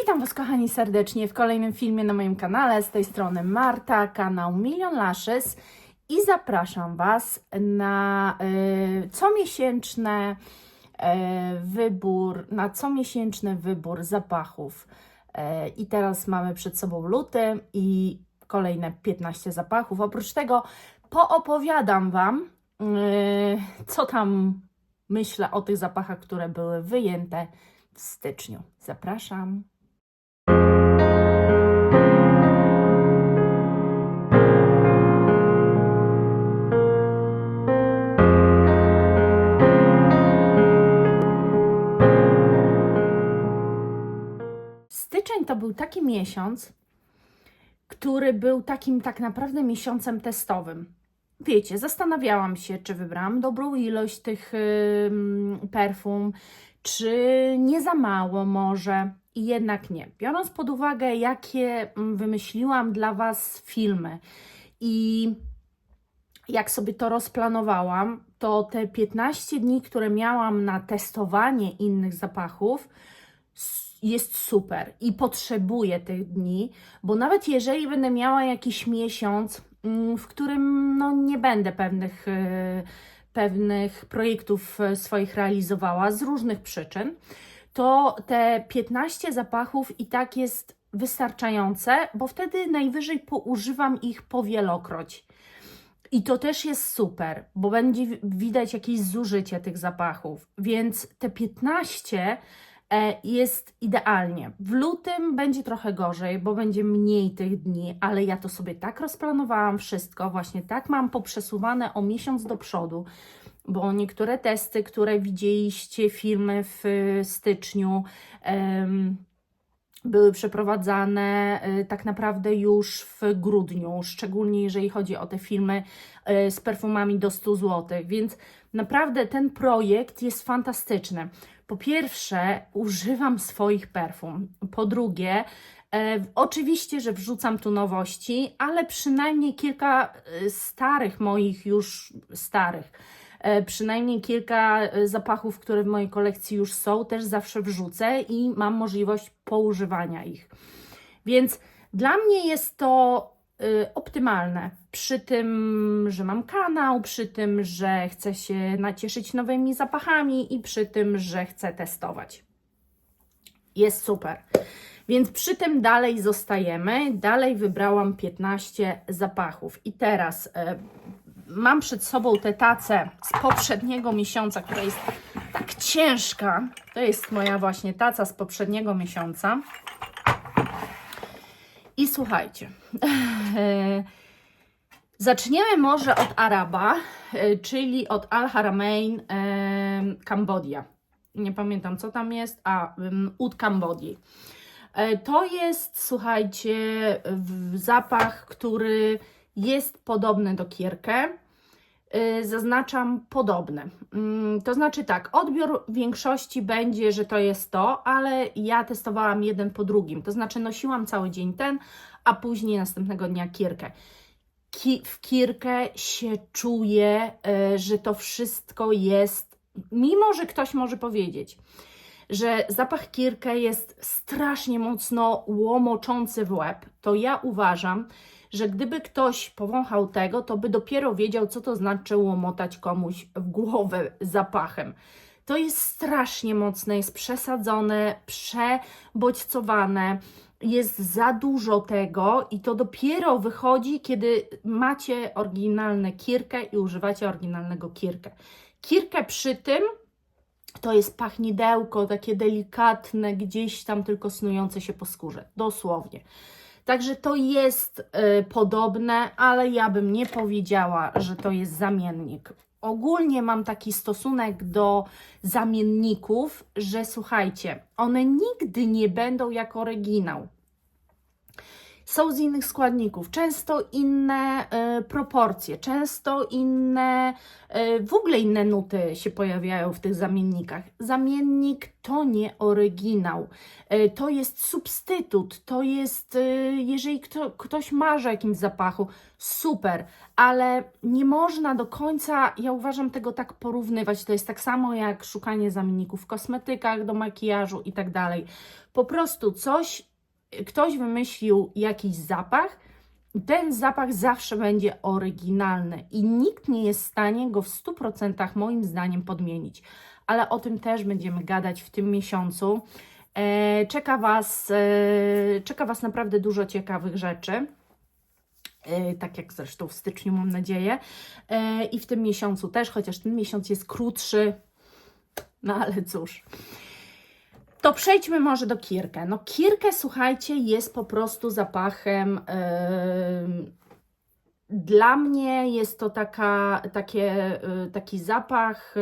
Witam Was kochani serdecznie w kolejnym filmie na moim kanale. Z tej strony Marta, kanał Milion Lashes i zapraszam Was na comiesięczny wybór zapachów. I teraz mamy przed sobą luty i kolejne 15 zapachów. Oprócz tego poopowiadam Wam, co tam myślę o tych zapachach, które były wyjęte w styczniu. Zapraszam. Styczeń to był taki miesiąc, który był takim tak naprawdę miesiącem testowym. Wiecie, zastanawiałam się, czy wybrałam dobrą ilość tych perfum, czy nie za mało może i jednak nie. Biorąc pod uwagę, jakie wymyśliłam dla Was filmy i jak sobie to rozplanowałam, to te 15 dni, które miałam na testowanie innych zapachów, jest super i potrzebuję tych dni, bo nawet jeżeli będę miała jakiś miesiąc, w którym no, nie będę pewnych projektów swoich realizowała z różnych przyczyn, to te 15 zapachów i tak jest wystarczające, bo wtedy najwyżej poużywam ich powielokroć. I to też jest super, bo będzie widać jakieś zużycie tych zapachów, więc te 15 jest idealnie. W lutym będzie trochę gorzej, bo będzie mniej tych dni, ale ja to sobie tak rozplanowałam wszystko, właśnie tak mam poprzesuwane o miesiąc do przodu, bo niektóre testy, które widzieliście, filmy w styczniu, były przeprowadzane tak naprawdę już w grudniu, szczególnie jeżeli chodzi o te filmy z perfumami do 100 zł, więc naprawdę ten projekt jest fantastyczny. Po pierwsze, używam swoich perfum. Po drugie, oczywiście, że wrzucam tu nowości, ale przynajmniej kilka przynajmniej kilka zapachów, które w mojej kolekcji już są, też zawsze wrzucę i mam możliwość poużywania ich. Więc dla mnie jest to optymalne. Przy tym, że mam kanał, przy tym, że chcę się nacieszyć nowymi zapachami i przy tym, że chcę testować. Jest super. Więc przy tym dalej zostajemy. Dalej wybrałam 15 zapachów. I teraz mam przed sobą tę tacę z poprzedniego miesiąca, która jest tak ciężka. To jest moja właśnie taca z poprzedniego miesiąca. I słuchajcie, zaczniemy może od Araba, czyli od Al Haramain Cambodia. Nie pamiętam, co tam jest, Oud Cambodii. To jest, słuchajcie, zapach, który jest podobny do Kirke. Zaznaczam podobne. To znaczy tak, odbiór w większości będzie, że to jest to, ale ja testowałam jeden po drugim. To znaczy nosiłam cały dzień ten, a później następnego dnia Kirkę. W Kirkę się czuje, że to wszystko jest, mimo że ktoś może powiedzieć, że zapach Kirkę jest strasznie mocno łomoczący w łeb, to ja uważam, że gdyby ktoś powąchał tego, to by dopiero wiedział, co to znaczy łomotać komuś w głowę zapachem. To jest strasznie mocne, jest przesadzone, przebodźcowane, jest za dużo tego i to dopiero wychodzi, kiedy macie oryginalne Kirkę i używacie oryginalnego Kirkę. Kirkę przy tym to jest pachnidełko, takie delikatne, gdzieś tam tylko snujące się po skórze, dosłownie. Także to jest podobne, ale ja bym nie powiedziała, że to jest zamiennik. Ogólnie mam taki stosunek do zamienników, że słuchajcie, one nigdy nie będą jak oryginał. są z innych składników, często inne proporcje, często inne, w ogóle inne nuty się pojawiają w tych zamiennikach. Zamiennik to nie oryginał, to jest substytut, to jest, jeżeli ktoś marzy o jakimś zapachu, super, ale nie można do końca, ja uważam, tego tak porównywać. To jest tak samo jak szukanie zamienników w kosmetykach, do makijażu i tak dalej. Po prostu ktoś wymyślił jakiś zapach, ten zapach zawsze będzie oryginalny i nikt nie jest w stanie go w 100% moim zdaniem podmienić. Ale o tym też będziemy gadać w tym miesiącu. Czeka Was naprawdę dużo ciekawych rzeczy. Tak jak zresztą w styczniu, mam nadzieję. I w tym miesiącu też, chociaż ten miesiąc jest krótszy. No ale cóż. To przejdźmy może do Kirkę. No Kirkę, słuchajcie, jest po prostu zapachem. Dla mnie jest to taki zapach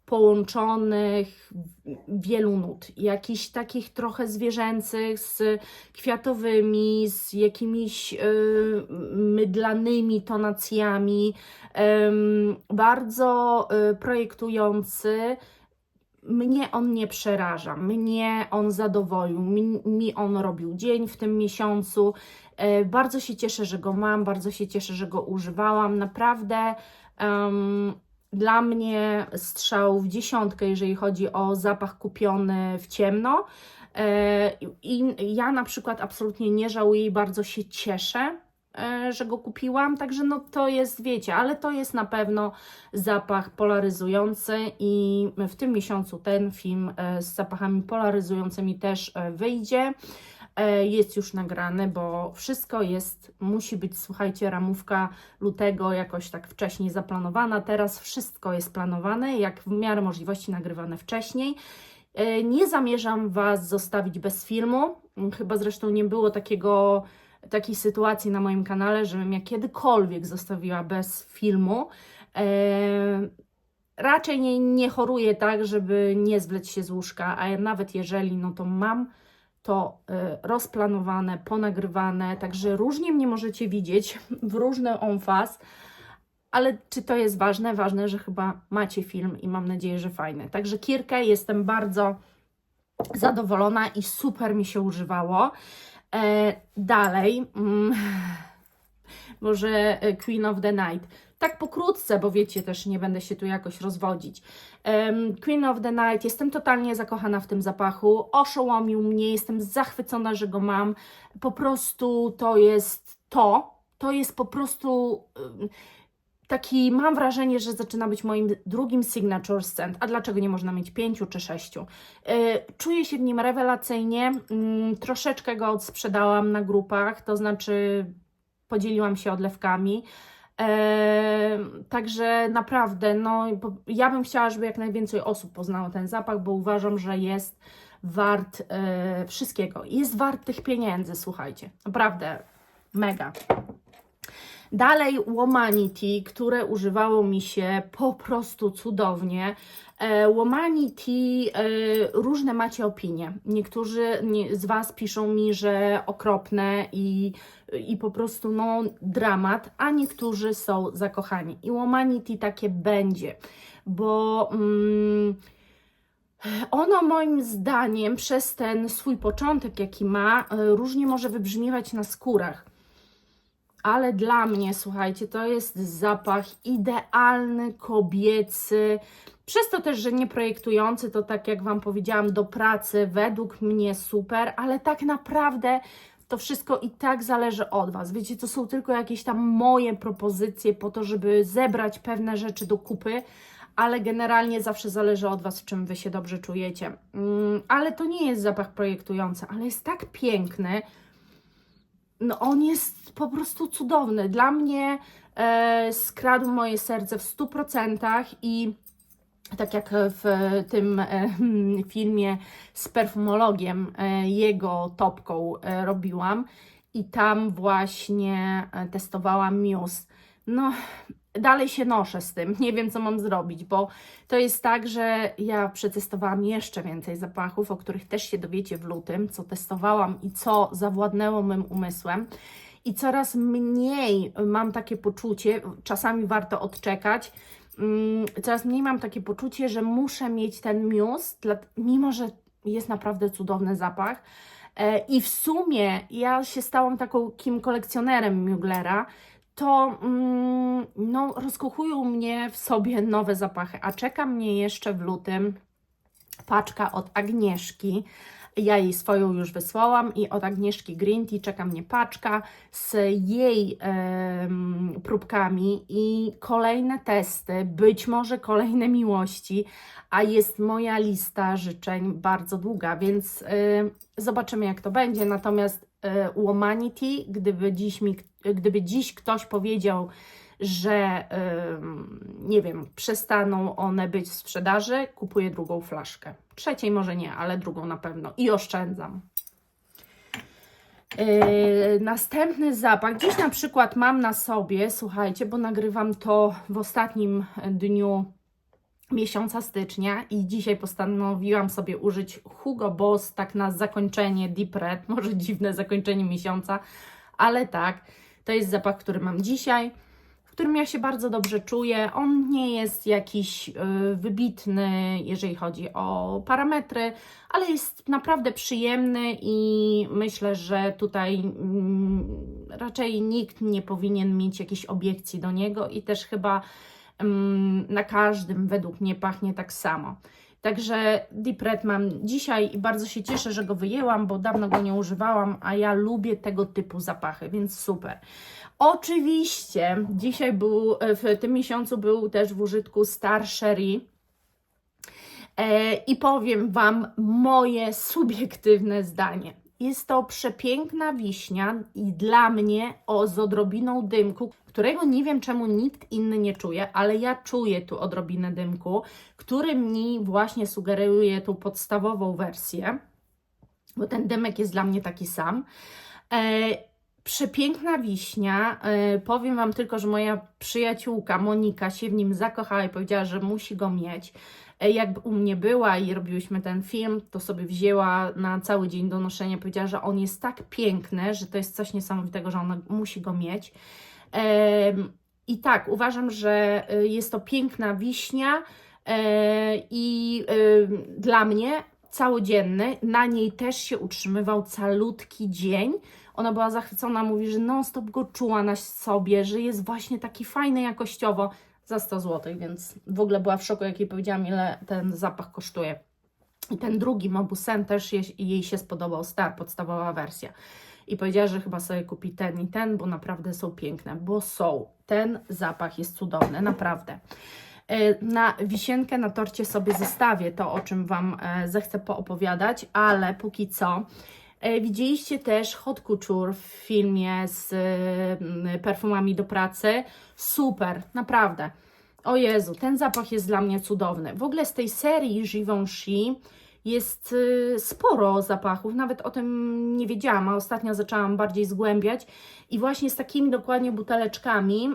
połączonych wielu nut, jakichś takich trochę zwierzęcych, z kwiatowymi, z jakimiś mydlanymi tonacjami, bardzo projektujący. Mnie on nie przeraża, mnie on zadowolił, mi on robił dzień w tym miesiącu. Bardzo się cieszę, że go mam, bardzo się cieszę, że go używałam. Naprawdę dla mnie strzał w 10, jeżeli chodzi o zapach kupiony w ciemno. I ja na przykład absolutnie nie żałuję i bardzo się cieszę, że go kupiłam, także no to jest, wiecie, ale to jest na pewno zapach polaryzujący i w tym miesiącu ten film z zapachami polaryzującymi też wyjdzie. Jest już nagrany, bo wszystko musi być, słuchajcie, ramówka lutego jakoś tak wcześniej zaplanowana. Teraz wszystko jest planowane, jak w miarę możliwości nagrywane wcześniej. Nie zamierzam Was zostawić bez filmu, chyba zresztą nie było takiej sytuacji na moim kanale, żebym ja kiedykolwiek zostawiła bez filmu. Raczej nie choruję tak, żeby nie zwleć się z łóżka, a nawet jeżeli, no to mam to rozplanowane, ponagrywane, także różnie mnie możecie widzieć w różny emfas, ale czy to jest ważne? Ważne, że chyba macie film i mam nadzieję, że fajny. Także Kirkę jestem bardzo zadowolona i super mi się używało. Dalej, może Queen of the Night. Tak pokrótce, bo wiecie, też nie będę się tu jakoś rozwodzić. Queen of the Night, jestem totalnie zakochana w tym zapachu. Oszołomił mnie, jestem zachwycona, że go mam. Po prostu to jest po prostu taki, mam wrażenie, że zaczyna być moim drugim signature scent. A dlaczego nie można mieć 5 czy 6? Czuję się w nim rewelacyjnie. Troszeczkę go odsprzedałam na grupach, to znaczy podzieliłam się odlewkami. Także naprawdę, no ja bym chciała, żeby jak najwięcej osób poznało ten zapach, bo uważam, że jest wart wszystkiego. Jest wart tych pieniędzy, słuchajcie. Naprawdę mega. Dalej Womanity, które używało mi się po prostu cudownie. Womanity, różne macie opinie. Niektórzy z Was piszą mi, że okropne i po prostu no dramat, a niektórzy są zakochani. I Womanity takie będzie, bo ono moim zdaniem przez ten swój początek, jaki ma, różnie może wybrzmiewać na skórach. Ale dla mnie, słuchajcie, to jest zapach idealny, kobiecy, przez to też, że nie projektujący, to tak jak Wam powiedziałam, do pracy, według mnie super, ale tak naprawdę to wszystko i tak zależy od Was. Wiecie, to są tylko jakieś tam moje propozycje po to, żeby zebrać pewne rzeczy do kupy, ale generalnie zawsze zależy od Was, w czym Wy się dobrze czujecie. Ale to nie jest zapach projektujący, ale jest tak piękny. No on jest po prostu cudowny. Dla mnie skradł moje serce w 100% i tak jak w tym filmie z perfumologiem, jego topką robiłam i tam właśnie testowałam Muse. No dalej się noszę z tym, nie wiem co mam zrobić, bo to jest tak, że ja przetestowałam jeszcze więcej zapachów, o których też się dowiecie w lutym, co testowałam i co zawładnęło mym umysłem. I coraz mniej mam takie poczucie, czasami warto odczekać, coraz mniej mam takie poczucie, że muszę mieć ten mióz, mimo że jest naprawdę cudowny zapach. I w sumie ja się stałam takim kolekcjonerem Muglera, to no, rozkochują mnie w sobie nowe zapachy, a czeka mnie jeszcze w lutym paczka od Agnieszki. Ja jej swoją już wysłałam i od Agnieszki Green Tea czeka mnie paczka z jej próbkami i kolejne testy, być może kolejne miłości, a jest moja lista życzeń bardzo długa, więc zobaczymy jak to będzie. Natomiast Womanity, gdyby dziś ktoś powiedział, że nie wiem, przestaną one być w sprzedaży, kupuję drugą flaszkę. Trzeciej może nie, ale drugą na pewno i oszczędzam. Następny zapach. Dziś na przykład mam na sobie, słuchajcie, bo nagrywam to w ostatnim dniu miesiąca stycznia i dzisiaj postanowiłam sobie użyć Hugo Boss tak na zakończenie Deep Red, może dziwne zakończenie miesiąca, ale tak, to jest zapach, który mam dzisiaj, w którym ja się bardzo dobrze czuję. On nie jest jakiś wybitny, jeżeli chodzi o parametry, ale jest naprawdę przyjemny i myślę, że tutaj raczej nikt nie powinien mieć jakiejś obiekcji do niego i też chyba na każdym według mnie pachnie tak samo. Także Deep Red mam dzisiaj i bardzo się cieszę, że go wyjęłam, bo dawno go nie używałam, a ja lubię tego typu zapachy, więc super. Oczywiście dzisiaj w tym miesiącu był też w użytku Star Sherry i powiem Wam moje subiektywne zdanie. Jest to przepiękna wiśnia i dla mnie z odrobiną dymku, którego nie wiem czemu nikt inny nie czuje, ale ja czuję tu odrobinę dymku, który mi właśnie sugeruje tą podstawową wersję, bo ten dymek jest dla mnie taki sam. Przepiękna wiśnia. Powiem Wam tylko, że moja przyjaciółka Monika się w nim zakochała i powiedziała, że musi go mieć. Jak u mnie była i robiłyśmy ten film, to sobie wzięła na cały dzień do noszenia. Powiedziała, że on jest tak piękny, że to jest coś niesamowitego, że ona musi go mieć. I tak, uważam, że jest to piękna wiśnia i dla mnie całodzienny. Na niej też się utrzymywał calutki dzień. Ona była zachwycona, mówi, że non-stop go czuła na sobie, że jest właśnie taki fajny jakościowo za 100 zł, więc w ogóle była w szoku, jak jej powiedziałam, ile ten zapach kosztuje. I ten drugi Mauboussin też jej się spodobał, Star, podstawowa wersja. I powiedziała, że chyba sobie kupi ten i ten, bo naprawdę są piękne, bo są. Ten zapach jest cudowny, naprawdę. Na wisienkę na torcie sobie zostawię to, o czym Wam zechcę poopowiadać, ale póki co widzieliście też Haute Couture w filmie z perfumami do pracy. Super, naprawdę. O Jezu, ten zapach jest dla mnie cudowny. W ogóle z tej serii Givenchy jest sporo zapachów, nawet o tym nie wiedziałam, a ostatnio zaczęłam bardziej zgłębiać i właśnie z takimi dokładnie buteleczkami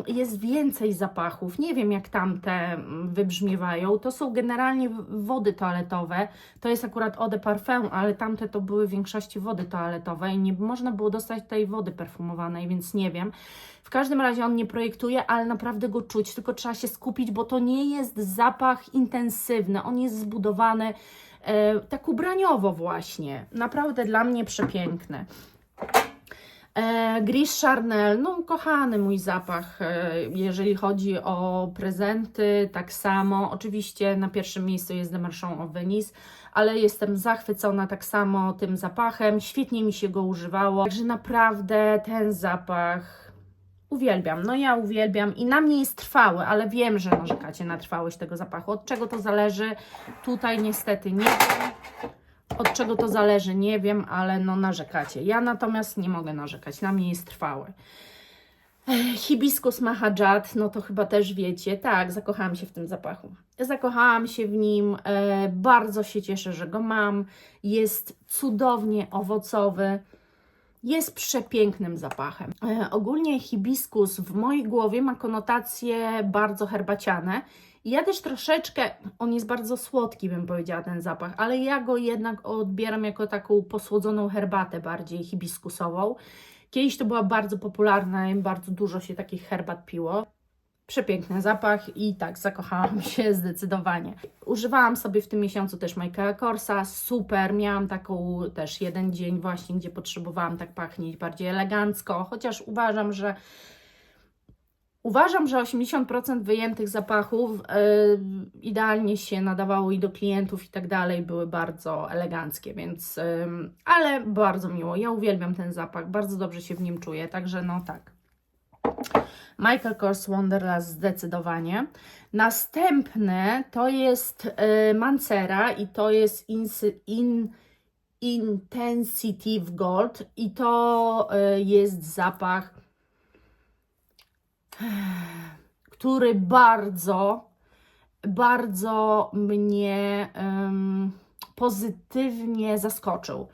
jest więcej zapachów. Nie wiem jak tamte wybrzmiewają, to są generalnie wody toaletowe, to jest akurat eau de parfum, ale tamte to były w większości wody toaletowe i nie można było dostać tej wody perfumowanej, więc nie wiem. W każdym razie on nie projektuje, ale naprawdę go czuć, tylko trzeba się skupić, bo to nie jest zapach intensywny, on jest zbudowany tak ubraniowo właśnie. Naprawdę dla mnie przepiękny. Gris Charnel, no kochany mój zapach, jeżeli chodzi o prezenty, tak samo. Oczywiście na pierwszym miejscu jest The Marchand of Venice, ale jestem zachwycona tak samo tym zapachem, świetnie mi się go używało, także naprawdę ten zapach uwielbiam, no ja uwielbiam i na mnie jest trwały, ale wiem, że narzekacie na trwałość tego zapachu. Od czego to zależy? Tutaj niestety nie wiem. Od czego to zależy? Nie wiem, ale no narzekacie. Ja natomiast nie mogę narzekać, na mnie jest trwały. Hibiscus Mahajat, no to chyba też wiecie. Tak, zakochałam się w tym zapachu. Zakochałam się w nim, bardzo się cieszę, że go mam. Jest cudownie owocowy. jest przepięknym zapachem. Ogólnie hibiskus w mojej głowie ma konotacje bardzo herbaciane. I ja też troszeczkę, on jest bardzo słodki, bym powiedziała, ten zapach, ale ja go jednak odbieram jako taką posłodzoną herbatę bardziej hibiskusową. Kiedyś to była bardzo popularna i bardzo dużo się takich herbat piło. Przepiękny zapach i tak, zakochałam się zdecydowanie. Używałam sobie w tym miesiącu też Michaela Korsa, super, miałam taką też jeden dzień właśnie, gdzie potrzebowałam tak pachnieć bardziej elegancko, chociaż uważam, że 80% wyjętych zapachów idealnie się nadawało i do klientów i tak dalej, były bardzo eleganckie, więc, ale bardzo miło, ja uwielbiam ten zapach, bardzo dobrze się w nim czuję, także no tak. Michael Kors Wanderlust zdecydowanie. Następne to jest Mancera i to jest Intensitive Gold i to jest zapach, który bardzo mnie pozytywnie zaskoczył.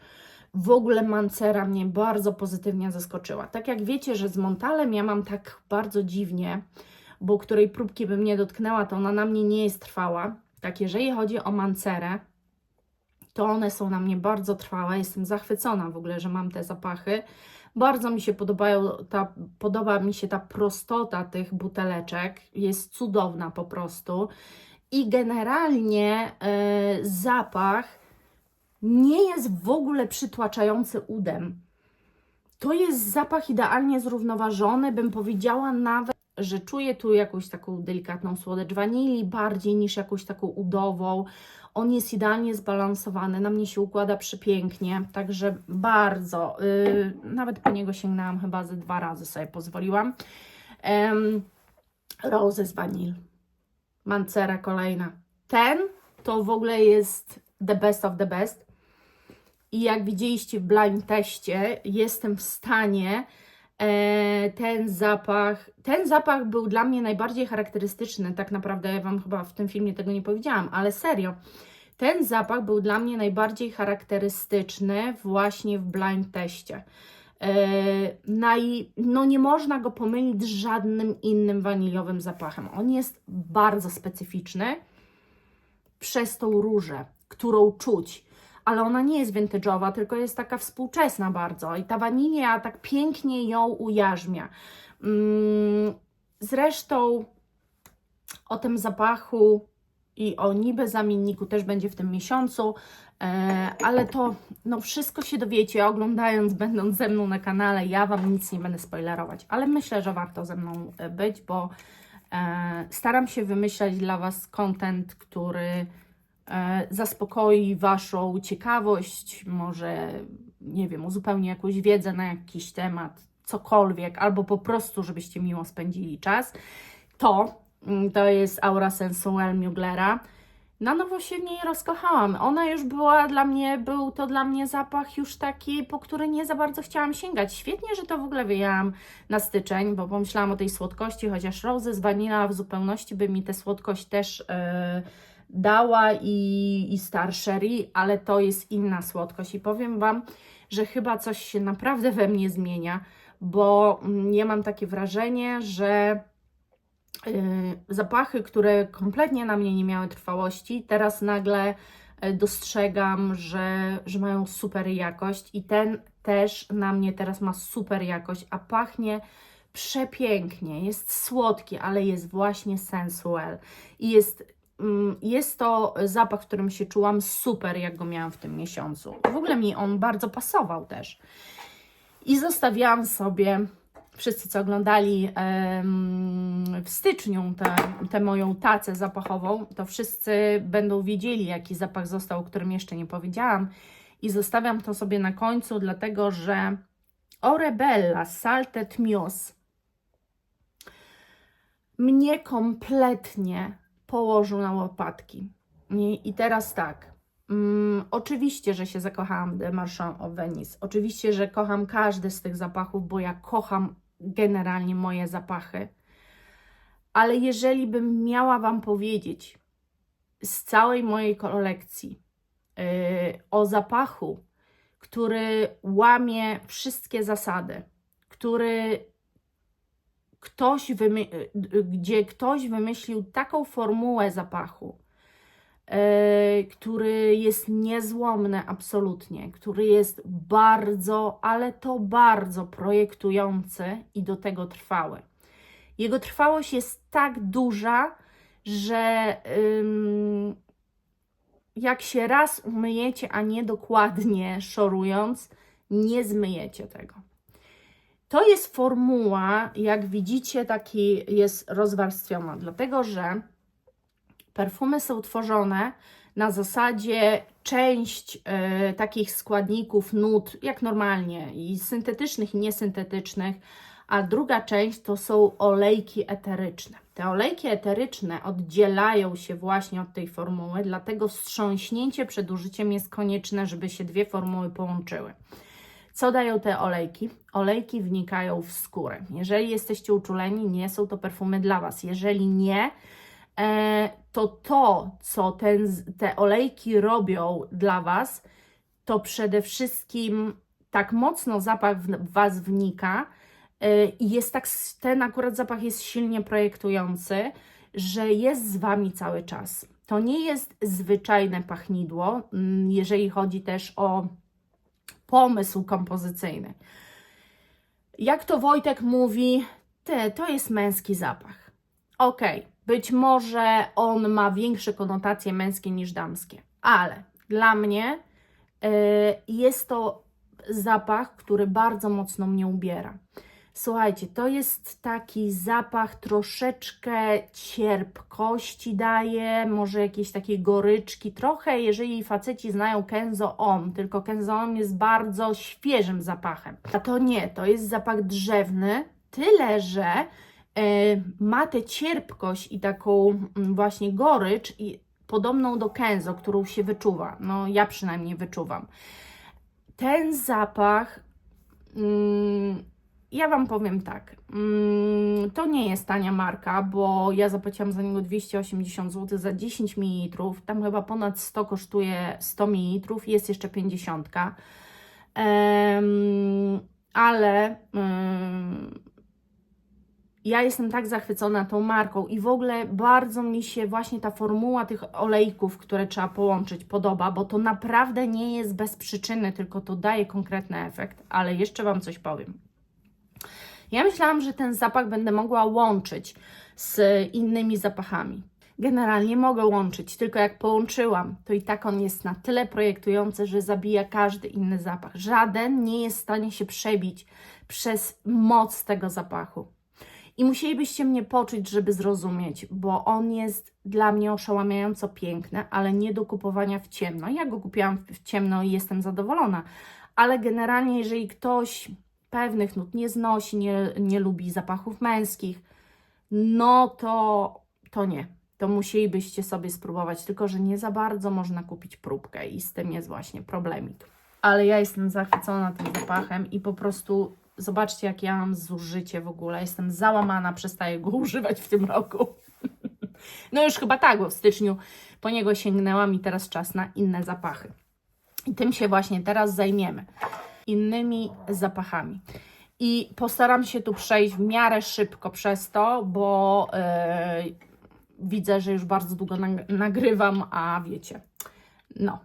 W ogóle Mancera mnie bardzo pozytywnie zaskoczyła. Tak jak wiecie, że z Montalem ja mam tak bardzo dziwnie, bo której próbki bym nie dotknęła, to ona na mnie nie jest trwała. Tak, jeżeli chodzi o Mancerę, to one są na mnie bardzo trwałe. Jestem zachwycona w ogóle, że mam te zapachy. Bardzo mi się podoba mi się ta prostota tych buteleczek. Jest cudowna po prostu. I generalnie zapach nie jest w ogóle przytłaczający udem. To jest zapach idealnie zrównoważony, bym powiedziała nawet, że czuję tu jakąś taką delikatną słodycz wanilii, bardziej niż jakąś taką udową. On jest idealnie zbalansowany, na mnie się układa przepięknie, także bardzo, nawet po niego sięgnęłam chyba ze 2 razy, sobie pozwoliłam. Roses Vanille, Mancera kolejna. Ten to w ogóle jest the best of the best. I jak widzieliście w blind teście, jestem w stanie ten zapach był dla mnie najbardziej charakterystyczny, tak naprawdę ja Wam chyba w tym filmie tego nie powiedziałam, ale serio, ten zapach był dla mnie najbardziej charakterystyczny właśnie w blind teście. No nie można go pomylić z żadnym innym waniliowym zapachem. On jest bardzo specyficzny przez tą różę, którą czuć. Ale ona nie jest vintage'owa, tylko jest taka współczesna bardzo i ta wanilia tak pięknie ją ujarzmia. Zresztą o tym zapachu i o niby zamienniku też będzie w tym miesiącu, ale to no wszystko się dowiecie oglądając, będąc ze mną na kanale. Ja Wam nic nie będę spoilerować, ale myślę, że warto ze mną być, bo staram się wymyślać dla Was content, który zaspokoi Waszą ciekawość, może, nie wiem, uzupełni jakąś wiedzę na jakiś temat, cokolwiek, albo po prostu, żebyście miło spędzili czas. To jest Aura Sensuelle Muglera. Na nowo się w niej rozkochałam. Ona już była dla mnie, był to dla mnie zapach już taki, po który nie za bardzo chciałam sięgać. Świetnie, że to w ogóle wyjęłam na styczeń, bo pomyślałam o tej słodkości, chociaż Roses Vanilla w zupełności by mi tę słodkość też dała i Star Sherry, ale to jest inna słodkość i powiem Wam, że chyba coś się naprawdę we mnie zmienia, bo ja mam takie wrażenie, że zapachy, które kompletnie na mnie nie miały trwałości, teraz nagle dostrzegam, że mają super jakość i ten też na mnie teraz ma super jakość, a pachnie przepięknie, jest słodki, ale jest właśnie sensuel i jest to zapach, w którym się czułam super, jak go miałam w tym miesiącu. W ogóle mi on bardzo pasował też. I zostawiałam sobie, wszyscy co oglądali w styczniu tę moją tacę zapachową, to wszyscy będą wiedzieli, jaki zapach został, o którym jeszcze nie powiedziałam. I zostawiam to sobie na końcu, dlatego że Orebella Salted Muse mnie kompletnie położył na łopatki. I teraz tak, oczywiście, że się zakochałam w The Marchand of Venice, oczywiście, że kocham każdy z tych zapachów, bo ja kocham generalnie moje zapachy, ale jeżeli bym miała Wam powiedzieć z całej mojej kolekcji o zapachu, który łamie wszystkie zasady, gdzie ktoś wymyślił taką formułę zapachu, który jest niezłomny absolutnie, który jest bardzo, ale to bardzo projektujący i do tego trwały. Jego trwałość jest tak duża, że jak się raz umyjecie, a nie dokładnie szorując, nie zmyjecie tego. To jest formuła, jak widzicie, taki jest rozwarstwiona, dlatego że perfumy są tworzone na zasadzie część takich składników, nut, jak normalnie, i syntetycznych, i niesyntetycznych, a druga część to są olejki eteryczne. Te olejki eteryczne oddzielają się właśnie od tej formuły, dlatego wstrząśnięcie przed użyciem jest konieczne, żeby się dwie formuły połączyły. Co dają te olejki? Olejki wnikają w skórę. Jeżeli jesteście uczuleni, nie są to perfumy dla Was. Jeżeli nie, to, co te olejki robią dla Was, to przede wszystkim tak mocno zapach w Was wnika i jest tak, ten akurat zapach jest silnie projektujący, że jest z Wami cały czas. To nie jest zwyczajne pachnidło, jeżeli chodzi też o pomysł kompozycyjny. Jak to Wojtek mówi, to jest męski zapach. Okej, być może on ma większe konotacje męskie niż damskie, ale dla mnie jest to zapach, który bardzo mocno mnie ubiera. Słuchajcie, to jest taki zapach troszeczkę cierpkości daje, może jakieś takiej goryczki, trochę jeżeli faceci znają Kenzo Homme, tylko Kenzo Homme jest bardzo świeżym zapachem, a to nie, to jest zapach drzewny, tyle że ma tę cierpkość i taką właśnie gorycz i podobną do Kenzo, którą się wyczuwa, no ja przynajmniej wyczuwam. Ten zapach... Ja Wam powiem tak, to nie jest tania marka, bo ja zapłaciłam za niego 280 zł za 10 ml, tam chyba ponad 100 kosztuje 100 ml, jest jeszcze 50, ale ja jestem tak zachwycona tą marką i w ogóle bardzo mi się właśnie ta formuła tych olejków, które trzeba połączyć, podoba, bo to naprawdę nie jest bez przyczyny, tylko to daje konkretny efekt, ale jeszcze Wam coś powiem. Ja myślałam, że ten zapach będę mogła łączyć z innymi zapachami. Generalnie mogę łączyć, tylko jak połączyłam, to i tak on jest na tyle projektujący, że zabija każdy inny zapach. Żaden nie jest w stanie się przebić przez moc tego zapachu. I musielibyście mnie poczuć, żeby zrozumieć, bo on jest dla mnie oszałamiająco piękny, ale nie do kupowania w ciemno. Ja go kupiłam w ciemno i jestem zadowolona, ale generalnie jeżeli ktoś pewnych nut nie znosi, nie lubi zapachów męskich, no to nie. To musielibyście sobie spróbować, tylko że nie za bardzo można kupić próbkę i z tym jest właśnie problemik. Ale ja jestem zachwycona tym zapachem i po prostu zobaczcie, jak ja mam zużycie w ogóle. Jestem załamana, przestaję go używać w tym roku. No już chyba tak, bo w styczniu po niego sięgnęłam i teraz czas na inne zapachy. I tym się właśnie teraz zajmiemy. Innymi zapachami. I postaram się tu przejść w miarę szybko przez to, bo widzę, że już bardzo długo nagrywam, a wiecie, no.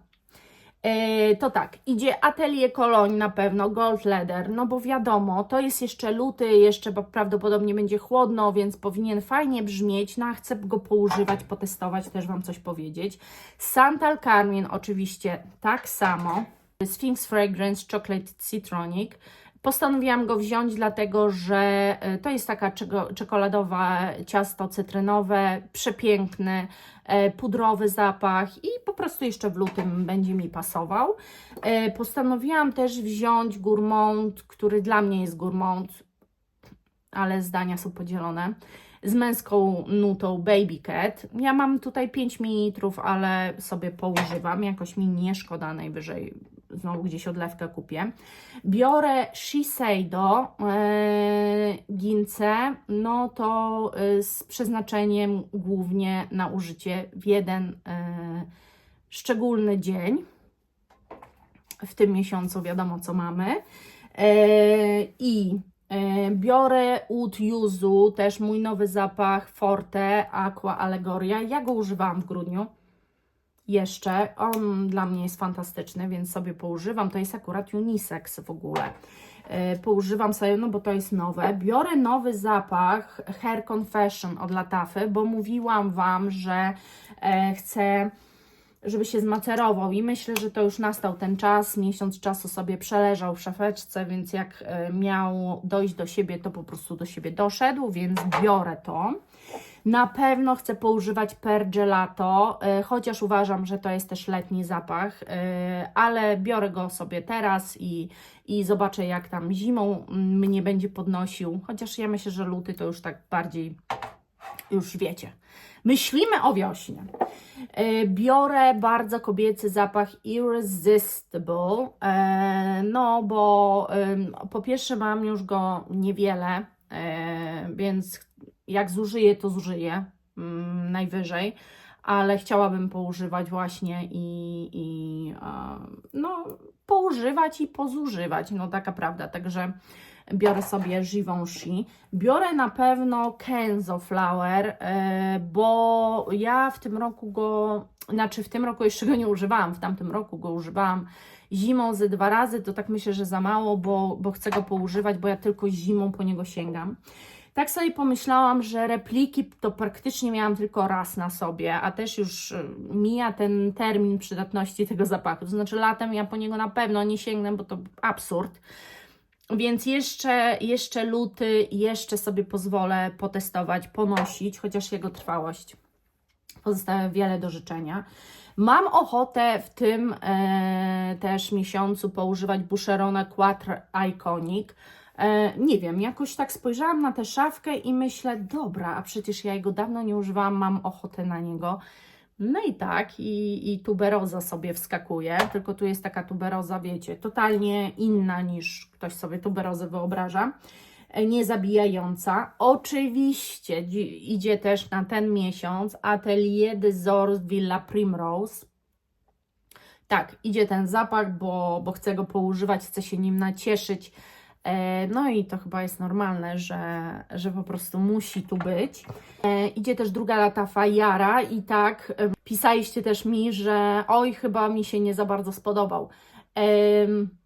To tak, idzie Atelier Cologne na pewno, Gold Leather, no bo wiadomo, to jest jeszcze luty, jeszcze prawdopodobnie będzie chłodno, więc powinien fajnie brzmieć, no a chcę go poużywać, potestować, też Wam coś powiedzieć. Santal Carmine oczywiście tak samo, Sphinx Fragrance Chocolate Citronic. Postanowiłam go wziąć, dlatego że to jest taka czekoladowe ciasto cytrynowe, przepiękny, pudrowy zapach i po prostu jeszcze w lutym będzie mi pasował. Postanowiłam też wziąć Gourmand, który dla mnie jest Gourmand, ale zdania są podzielone, z męską nutą Baby Cat. Ja mam tutaj 5 ml, ale sobie poużywam, jakoś mi nie szkoda, najwyżej znowu gdzieś odlewkę kupię. Biorę Shiseido Gince, no to z przeznaczeniem głównie na użycie w jeden szczególny dzień. w tym miesiącu wiadomo co mamy. Biorę Oud Yuzu, też mój nowy zapach Forte Aqua Allegoria. Ja go używałam w grudniu jeszcze. On dla mnie jest fantastyczny, więc sobie poużywam. To jest akurat unisex w ogóle. Poużywam sobie, no bo to jest nowe. Biorę nowy zapach Hair Confession od Latafy, bo mówiłam Wam, że chcę, żeby się zmacerował i myślę, że to już nastał ten czas. Miesiąc czasu sobie przeleżał w szafeczce, więc jak miał dojść do siebie, to po prostu do siebie doszedł, więc biorę to. Na pewno chcę poużywać Per Gelato, chociaż uważam, że to jest też letni zapach, ale biorę go sobie teraz i zobaczę, jak tam zimą mnie będzie podnosił, chociaż ja myślę, że luty to już tak bardziej, już wiecie, myślimy o wiośnie. Biorę bardzo kobiecy zapach Irresistible, no bo po pierwsze mam już go niewiele, więc jak zużyję, to zużyję najwyżej, ale chciałabym poużywać właśnie no, poużywać i pozużywać, no taka prawda, także biorę sobie Givenchy. Biorę na pewno Kenzo Flower, bo ja w tym roku go, znaczy w tym roku jeszcze go nie używałam, w tamtym roku go używałam zimą ze 2 razy, to tak myślę, że za mało, bo chcę go poużywać, bo ja tylko zimą po niego sięgam. Tak sobie pomyślałam, że repliki to praktycznie miałam tylko raz na sobie, a też już mija ten termin przydatności tego zapachu. To znaczy latem ja po niego na pewno nie sięgnę, bo to absurd. Więc jeszcze luty, jeszcze sobie pozwolę potestować, ponosić, chociaż jego trwałość pozostawia wiele do życzenia. Mam ochotę w tym też miesiącu poużywać Boucherona Quatre Iconic. Nie wiem, jakoś tak spojrzałam na tę szafkę i myślę, dobra, a przecież ja jego dawno nie używałam, mam ochotę na niego. No i tak, i tuberoza sobie wskakuje, tylko tu jest taka tuberoza, wiecie, totalnie inna niż ktoś sobie tuberozę wyobraża, niezabijająca. Oczywiście idzie też na ten miesiąc Atelier des Ors Villa Primrose. Tak, idzie ten zapach, bo chcę go poużywać, chcę się nim nacieszyć. No i to chyba jest normalne, że po prostu musi tu być. Idzie też druga Latafa Jara i tak pisaliście też mi, że oj, chyba mi się nie za bardzo spodobał.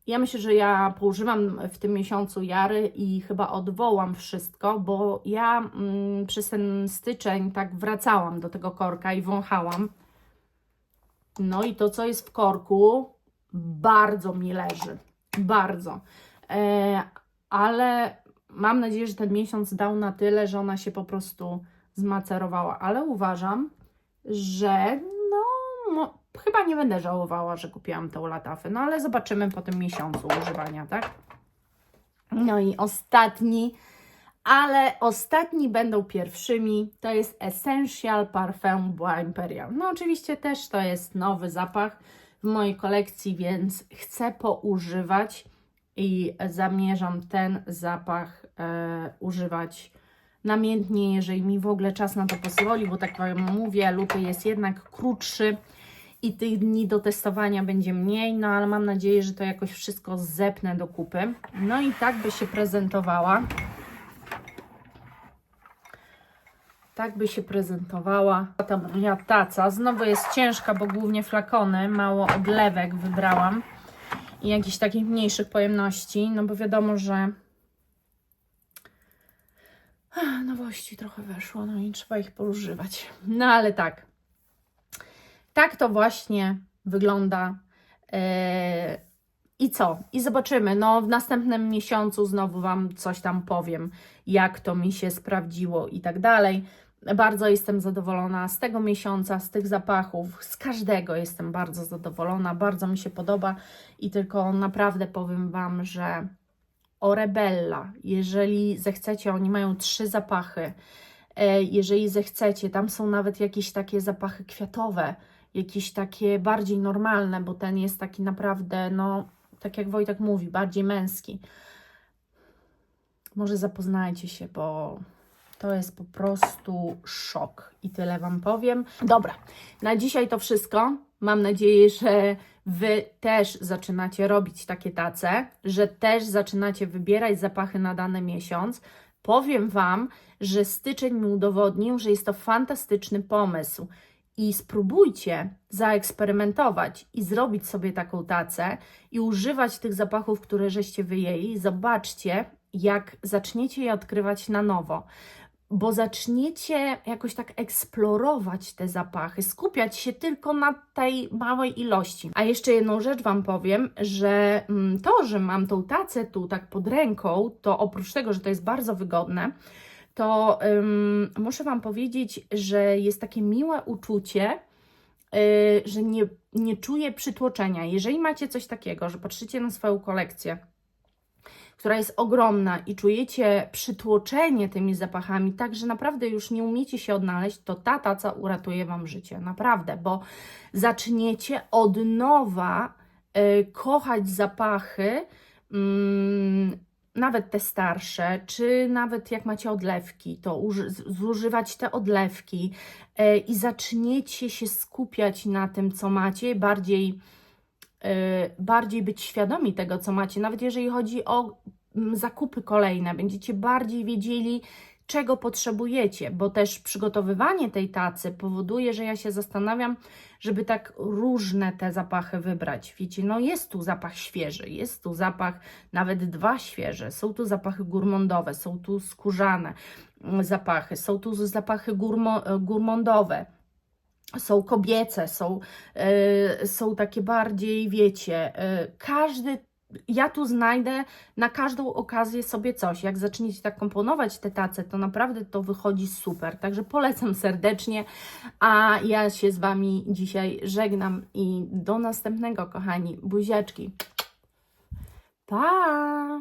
Ja myślę, że ja poużywam w tym miesiącu Jary i chyba odwołam wszystko, bo ja przez ten styczeń tak wracałam do tego korka i wąchałam. No i to, co jest w korku, bardzo mi leży. Bardzo. Ale mam nadzieję, że ten miesiąc dał na tyle, że ona się po prostu zmacerowała, ale uważam, że no chyba nie będę żałowała, że kupiłam tą Latafę, no ale zobaczymy po tym miesiącu używania, tak? No i ostatni będą pierwszymi, to jest Essential Parfum Bois Imperial. No oczywiście też to jest nowy zapach w mojej kolekcji, więc chcę poużywać i zamierzam ten zapach używać namiętnie, jeżeli mi w ogóle czas na to pozwoli, bo tak jak mówię, luty jest jednak krótszy i tych dni do testowania będzie mniej, no ale mam nadzieję, że to jakoś wszystko zepnę do kupy. No i tak by się prezentowała. Tak by się prezentowała ta moja taca. Znowu jest ciężka, bo głównie flakony, mało odlewek wybrałam i jakichś takich mniejszych pojemności, no bo wiadomo, że nowości trochę weszło, no i trzeba ich poużywać. No ale tak. Tak to właśnie wygląda. I co? I zobaczymy. No w następnym miesiącu znowu Wam coś tam powiem, jak to mi się sprawdziło i tak dalej. Bardzo jestem zadowolona z tego miesiąca, z tych zapachów, z każdego jestem bardzo zadowolona, bardzo mi się podoba i tylko naprawdę powiem Wam, że Orebella, jeżeli zechcecie, oni mają 3 zapachy, jeżeli zechcecie, tam są nawet jakieś takie zapachy kwiatowe, jakieś takie bardziej normalne, bo ten jest taki naprawdę, no tak jak Wojtek mówi, bardziej męski. Może zapoznajcie się, bo to jest po prostu szok i tyle Wam powiem. Dobra, na dzisiaj to wszystko. Mam nadzieję, że Wy też zaczynacie robić takie tace, że też zaczynacie wybierać zapachy na dany miesiąc, powiem Wam, że styczeń mi udowodnił, że jest to fantastyczny pomysł. I spróbujcie zaeksperymentować i zrobić sobie taką tacę i używać tych zapachów, które żeście wyjęli. Zobaczcie, jak zaczniecie je odkrywać na nowo, bo zaczniecie jakoś tak eksplorować te zapachy, skupiać się tylko na tej małej ilości. A jeszcze jedną rzecz Wam powiem, że to, że mam tą tacę tu tak pod ręką, to oprócz tego, że to jest bardzo wygodne, to muszę Wam powiedzieć, że jest takie miłe uczucie, że nie czuję przytłoczenia. Jeżeli macie coś takiego, że patrzycie na swoją kolekcję, która jest ogromna i czujecie przytłoczenie tymi zapachami, tak że naprawdę już nie umiecie się odnaleźć, to ta taca uratuje Wam życie, naprawdę, bo zaczniecie od nowa kochać zapachy, nawet te starsze, czy nawet jak macie odlewki, to zużywać te odlewki i zaczniecie się skupiać na tym, co macie, bardziej być świadomi tego, co macie, nawet jeżeli chodzi o zakupy kolejne, będziecie bardziej wiedzieli, czego potrzebujecie, bo też przygotowywanie tej tacy powoduje, że ja się zastanawiam, żeby tak różne te zapachy wybrać. Wiecie, no jest tu zapach świeży, jest tu zapach nawet 2 świeże, są tu zapachy gourmandowe, są tu skórzane zapachy, są tu zapachy gourmandowe, są kobiece, są takie bardziej, wiecie, ja tu znajdę na każdą okazję sobie coś. Jak zaczniecie tak komponować te tace, to naprawdę to wychodzi super. Także polecam serdecznie, a ja się z Wami dzisiaj żegnam i do następnego, kochani. Buziaczki. Pa!